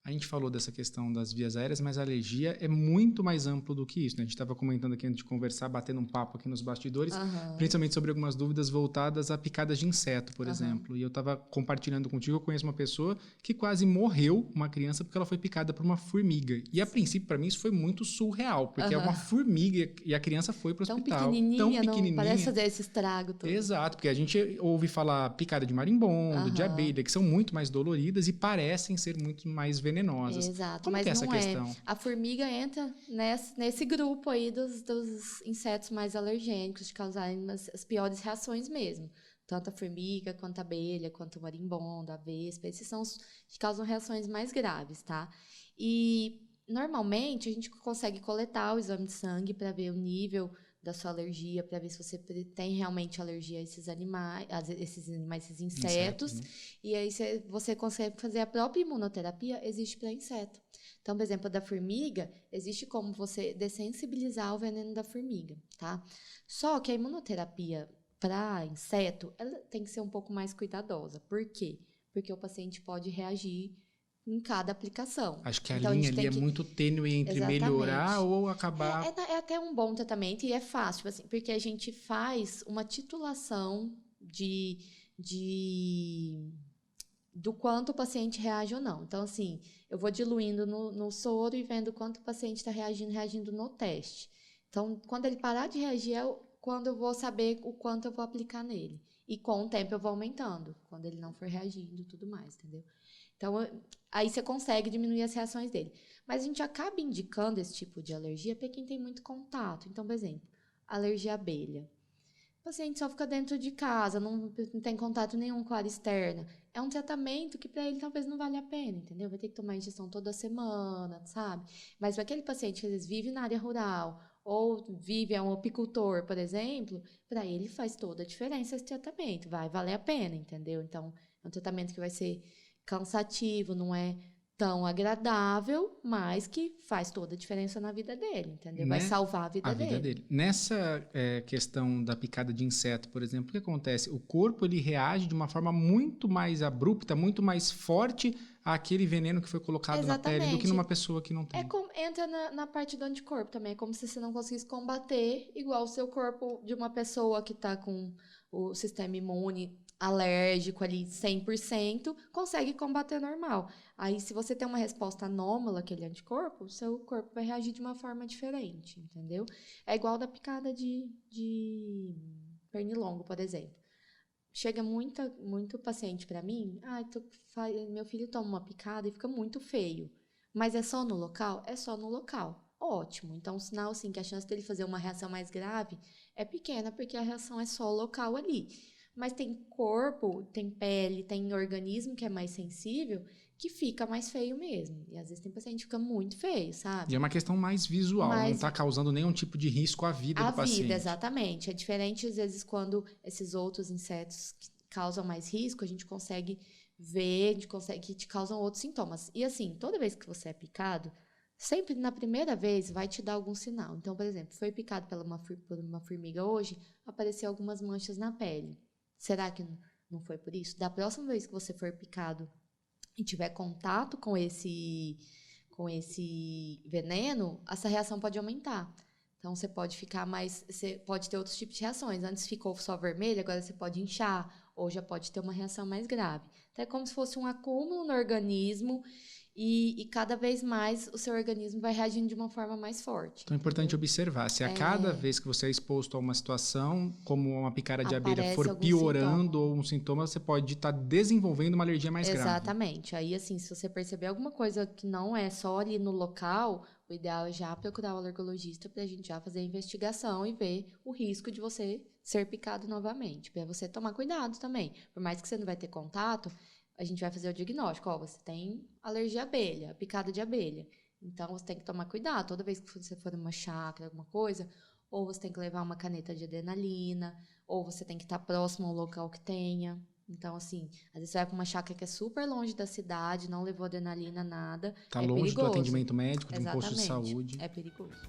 A gente falou dessa questão das vias aéreas, mas a alergia é muito mais amplo do que isso, né? A gente estava comentando aqui antes de conversar, batendo um papo aqui nos bastidores, principalmente sobre algumas dúvidas voltadas a picadas de inseto, por exemplo. E eu estava compartilhando contigo, eu conheço uma pessoa que quase morreu, uma criança, porque ela foi picada por uma formiga. E a princípio, para mim, isso foi muito surreal, porque é uma formiga e a criança foi para o hospital. Tão pequenininha, não parece fazer esse estrago todo. Exato, porque a gente ouve falar picada de marimbondo, de abelha, que são muito mais doloridas e parecem ser muito mais venenosas. Exato, Como mas que é essa não questão? é. A formiga entra nesse grupo aí dos insetos mais alergênicos, de causarem as piores reações mesmo. Tanto a formiga, quanto a abelha, quanto o marimbondo, a vespa, esses são os que causam reações mais graves, tá? E normalmente a gente consegue coletar o exame de sangue para ver o nível da sua alergia, para ver se você tem realmente alergia a esses animais, esses insetos. Né? E aí você consegue fazer a própria imunoterapia, existe para inseto. Então, por exemplo, da formiga, existe como você dessensibilizar o veneno da formiga, tá? Só que a imunoterapia para inseto, ela tem que ser um pouco mais cuidadosa. Por quê? Porque o paciente pode reagir em cada aplicação. Acho que então, a linha ali é muito tênue entre melhorar ou acabar... É até um bom tratamento e é fácil, assim, porque a gente faz uma titulação do quanto o paciente reage ou não. Então, assim, eu vou diluindo no soro e vendo quanto o paciente está reagindo no teste. Então, quando ele parar de reagir, é quando eu vou saber o quanto eu vou aplicar nele. E com o tempo eu vou aumentando, quando ele não for reagindo e tudo mais, entendeu? Então, aí você consegue diminuir as reações dele. Mas a gente acaba indicando esse tipo de alergia para quem tem muito contato. Então, por exemplo, alergia à abelha. O paciente só fica dentro de casa, não tem contato nenhum com a área externa. É um tratamento que para ele talvez não valha a pena, entendeu? Vai ter que tomar injeção toda semana, sabe? Mas para aquele paciente que às vezes vive na área rural ou é um apicultor, por exemplo, para ele faz toda a diferença esse tratamento. Vai valer a pena, entendeu? Então, é um tratamento que vai ser cansativo, não é tão agradável, mas que faz toda a diferença na vida dele, entendeu? Vai salvar a vida dele. Nessa questão da picada de inseto, por exemplo, o que acontece? O corpo ele reage de uma forma muito mais abrupta, muito mais forte àquele veneno que foi colocado na pele do que numa pessoa que não tem. Entra na parte do anticorpo também, é como se você não conseguisse combater igual o seu corpo de uma pessoa que está com o sistema imune alérgico ali 100%, consegue combater normal. Aí, se você tem uma resposta anômala àquele anticorpo, o seu corpo vai reagir de uma forma diferente, entendeu? É igual da picada de pernilongo, por exemplo. Chega muito paciente para mim, meu filho toma uma picada e fica muito feio. Mas é só no local? É só no local. Ótimo. Então, sinal assim que a chance dele fazer uma reação mais grave é pequena, porque a reação é só local ali. Mas tem corpo, tem pele, tem organismo que é mais sensível, que fica mais feio mesmo. E às vezes tem paciente que fica muito feio, sabe? E é uma questão mais visual, não está causando nenhum tipo de risco à vida do paciente. À vida, exatamente. É diferente, às vezes, quando esses outros insetos que causam mais risco, a gente consegue ver, a gente consegue que te causam outros sintomas. E assim, toda vez que você é picado, sempre na primeira vez vai te dar algum sinal. Então, por exemplo, foi picado por uma formiga hoje, apareceu algumas manchas na pele. Será que não foi por isso? Da próxima vez que você for picado e tiver contato com esse veneno, essa reação pode aumentar. Então, você pode você pode ter outros tipos de reações. Antes ficou só vermelho, agora você pode inchar, ou já pode ter uma reação mais grave. Então, é como se fosse um acúmulo no organismo e cada vez mais o seu organismo vai reagindo de uma forma mais forte. Então é importante observar, se a cada vez que você é exposto a uma situação, como uma picada de abelha for piorando ou um sintoma, você pode estar desenvolvendo uma alergia mais grave. Exatamente. Aí, assim, se você perceber alguma coisa que não é só ali no local, o ideal é já procurar o alergologista para a gente já fazer a investigação e ver o risco de você ser picado novamente, para você tomar cuidado também. Por mais que você não vai ter contato, a gente vai fazer o diagnóstico. Você tem alergia à abelha, picada de abelha. Então, você tem que tomar cuidado. Toda vez que você for numa chácara, alguma coisa, ou você tem que levar uma caneta de adrenalina, ou você tem que estar próximo ao local que tenha. Então, assim, às vezes você vai para uma chácara que é super longe da cidade, não levou adrenalina, nada. Está longe perigoso. Do atendimento médico, de um posto de saúde. É perigoso.